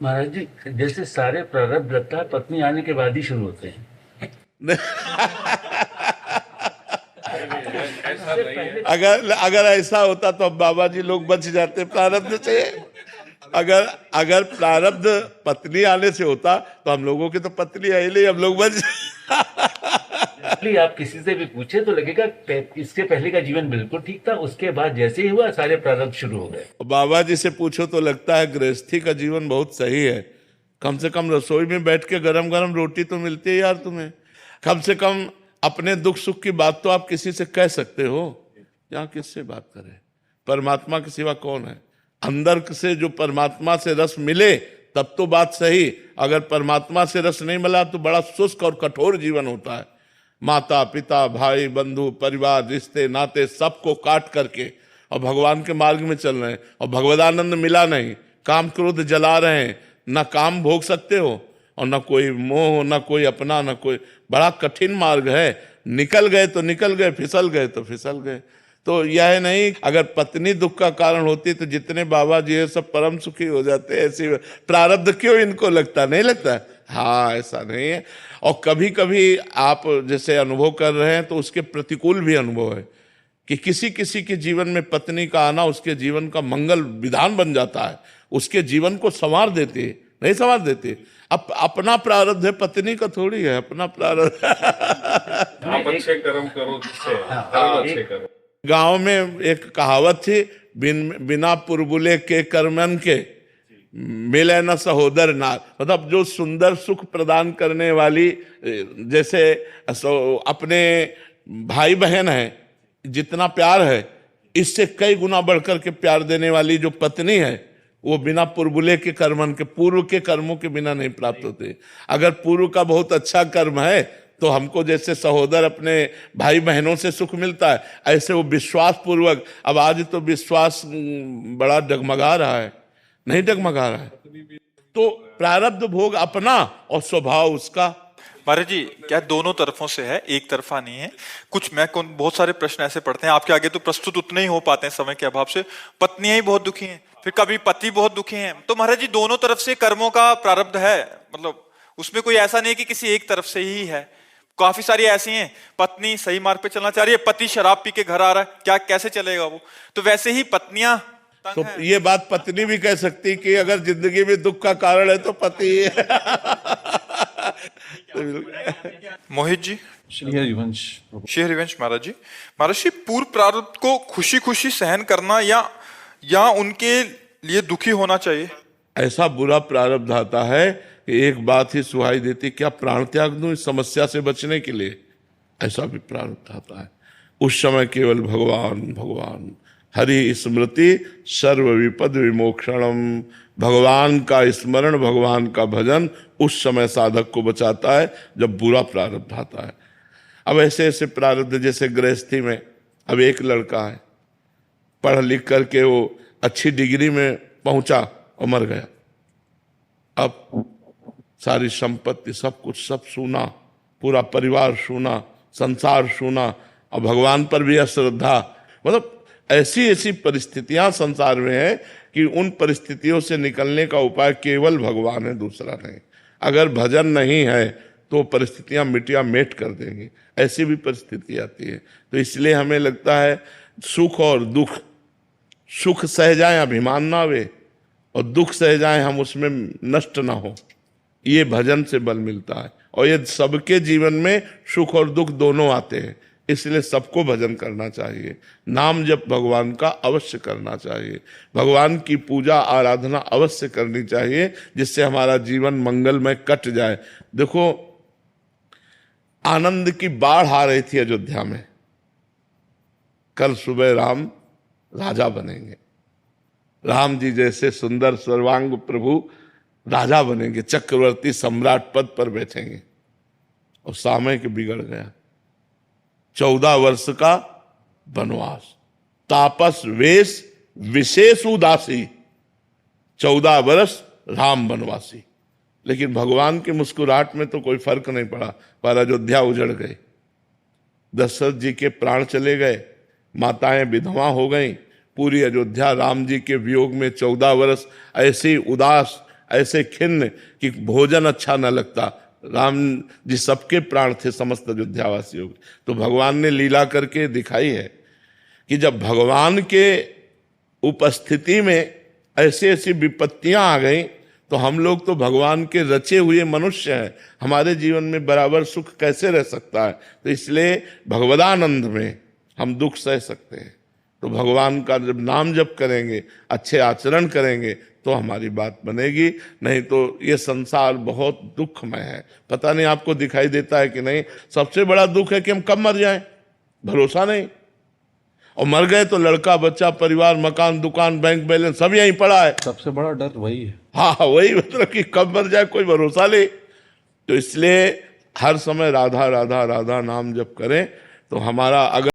महाराज जी, जैसे सारे प्रारब्ध लगता है पत्नी आने के बाद ही शुरू होते हैं। इससे पहले अगर अगर ऐसा होता तो अब बाबा जी लोग बच जाते प्रारब्ध से। अगर अगर प्रारब्ध पत्नी आने से होता तो हम लोगों की तो पत्नी आई नहीं, हम लोग बच। जनरली आप किसी से भी पूछे तो लगेगा इसके पहले का जीवन बिल्कुल ठीक था, उसके बाद जैसे ही हुआ सारे प्रारब्ध शुरू हो गए। बाबा जी से पूछो तो लगता है गृहस्थी का जीवन बहुत सही है। कम से कम रसोई में बैठ के गरम गरम रोटी तो मिलती है यार तुम्हें। कम से कम अपने दुख सुख की बात तो आप किसी से कह सकते हो। यहाँ किससे बात करें? परमात्मा के सिवा कौन है? अंदर से जो परमात्मा से रस मिले तब तो बात सही। अगर परमात्मा से रस नहीं मिला तो बड़ा शुष्क और कठोर जीवन होता है। माता पिता भाई बंधु परिवार रिश्ते नाते सबको काट करके और भगवान के मार्ग में चल रहे हैं और भगवदानंद मिला नहीं, काम क्रोध जला रहे हैं, ना काम भोग सकते हो और ना कोई मोह, ना कोई अपना, ना कोई। बड़ा कठिन मार्ग है। निकल गए तो निकल गए, फिसल गए तो फिसल गए। तो यह नहीं अगर पत्नी दुख का कारण होती तो जितने बाबा जी है सब परम सुखी हो जाते। ऐसी प्रारब्ध क्यों इनको लगता? नहीं लगता? हाँ, ऐसा नहीं है। और कभी कभी आप जैसे अनुभव कर रहे हैं तो उसके प्रतिकूल भी अनुभव है कि किसी किसी के जीवन में पत्नी का आना उसके जीवन का मंगल विधान बन जाता है, उसके जीवन को संवार देती है। नहीं संवार देती। अपना प्रारब्ध है, पत्नी का थोड़ी है अपना प्रारब्ध। आप अच्छे कर्म करो जिससे कर्म अच्छे करो। गांव में एक कहावत थी, बिना पुरबुले के कर्मन के मिले न सहोदर नार। मतलब जो सुंदर सुख प्रदान करने वाली, जैसे अपने भाई बहन है जितना प्यार है इससे कई गुना बढ़कर के प्यार देने वाली जो पत्नी है वो बिना पुरबुले के कर्मन के, पूर्व के कर्मों के बिना नहीं प्राप्त होते। अगर पूर्व का बहुत अच्छा कर्म है तो हमको जैसे सहोदर अपने भाई बहनों से सुख मिलता है, ऐसे वो विश्वास पूर्वक। अब आज तो विश्वास बड़ा डगमगा रहा है, नहीं डगमगा रहा है। तो प्रारब्ध भोग अपना और स्वभाव उसका। महाराज जी, क्या दोनों तरफों से है, एक तरफा नहीं है। कुछ बहुत सारे प्रश्न ऐसे पढ़ते हैं आपके आगे तो प्रस्तुत उतने ही हो पाते हैं समय के अभाव से। पत्नियां ही बहुत दुखी हैं, फिर कभी पति बहुत दुखी हैं। तो महाराज जी दोनों तरफ से कर्मों का प्रारब्ध है, मतलब उसमें कोई ऐसा नहीं कि किसी एक तरफ से ही है। काफी सारी ऐसी हैं, पत्नी सही मार्ग पे चलना चाह रही है, पति शराब पी के घर आ रहा है, क्या कैसे चलेगा वो? तो वैसे ही पत्नियां तो ये बात पत्नी भी कह सकती कि अगर जिंदगी में दुख का कारण है तो पति है। मोहित जी। श्री हरिवंश प्रभु। श्री हरिवंश महाराज जी। महाराज जी, पूर्व प्रारब्ध को खुशी खुशी सहन करना या उनके लिए दुखी होना चाहिए? ऐसा बुरा प्रारब्ध आता है कि एक बात ही सुहाई देती, क्या प्राण त्याग दूं इस समस्या से बचने के लिए? ऐसा भी प्रारब्ध आता है। उस समय केवल भगवान भगवान हरि स्मृति सर्व विपद विमोक्षणम। भगवान का स्मरण, भगवान का भजन उस समय साधक को बचाता है जब बुरा प्रारब्ध आता है। अब ऐसे ऐसे प्रारब्ध, जैसे गृहस्थी में अब एक लड़का है, पढ़ लिख करके वो अच्छी डिग्री में पहुंचा और मर गया। अब सारी संपत्ति सब कुछ सब सूना, पूरा परिवार सूना, संसार सूना और भगवान पर भी अश्रद्धा। मतलब ऐसी ऐसी परिस्थितियां संसार में है कि उन परिस्थितियों से निकलने का उपाय केवल भगवान है, दूसरा नहीं। अगर भजन नहीं है तो परिस्थितियां मिटिया मेट कर देंगी। ऐसी भी परिस्थिति आती है। तो इसलिए हमें लगता है सुख और दुख, सुख सह जाए अभिमान ना आवे और दुख सह जाए हम उसमें नष्ट ना हो, ये भजन से बल मिलता है। और ये सबके जीवन में सुख और दुख दोनों आते हैं, इसलिए सबको भजन करना चाहिए। नाम जप भगवान का अवश्य करना चाहिए, भगवान की पूजा आराधना अवश्य करनी चाहिए, जिससे हमारा जीवन मंगलमय कट जाए। देखो, आनंद की बाढ़ आ रही थी अयोध्या में। कल सुबह राम राजा बनेंगे, राम जी जैसे सुंदर सर्वांग प्रभु राजा बनेंगे, चक्रवर्ती सम्राट पद पर बैठेंगे। और समय के बिगड़ गया। 14 वर्ष का वनवास, तापस वेश विशेष उदासी, 14 वर्ष राम वनवासी। लेकिन भगवान की मुस्कुराहट में तो कोई फर्क नहीं पड़ा, पर अयोध्या उजड़ गई। दशरथ जी के प्राण चले गए, माताएं विधवा हो गईं, पूरी अयोध्या राम जी के वियोग में 14 वर्ष ऐसी उदास, ऐसे खिन्न कि भोजन अच्छा न लगता। राम जी सबके प्राण थे, समस्त अयोध्यावासियों के। तो भगवान ने लीला करके दिखाई है कि जब भगवान के उपस्थिति में ऐसी ऐसी विपत्तियां आ गई तो हम लोग तो भगवान के रचे हुए मनुष्य हैं, हमारे जीवन में बराबर सुख कैसे रह सकता है। तो इसलिए भगवदानंद में हम दुख सह सकते हैं। तो भगवान का जब नाम जप करेंगे, अच्छे आचरण करेंगे तो हमारी बात बनेगी, नहीं तो ये संसार बहुत दुखमय है। पता नहीं आपको दिखाई देता है कि नहीं। सबसे बड़ा दुख है कि हम कब मर जाएं, भरोसा नहीं। और मर गए तो लड़का बच्चा परिवार मकान दुकान बैंक बैलेंस सब यहीं पड़ा है। सबसे बड़ा डर वही है। हाँ वही, मतलब कि कब मर जाए कोई भरोसा नहीं। तो इसलिए हर समय राधा राधा राधा नाम जप करें तो हमारा अगर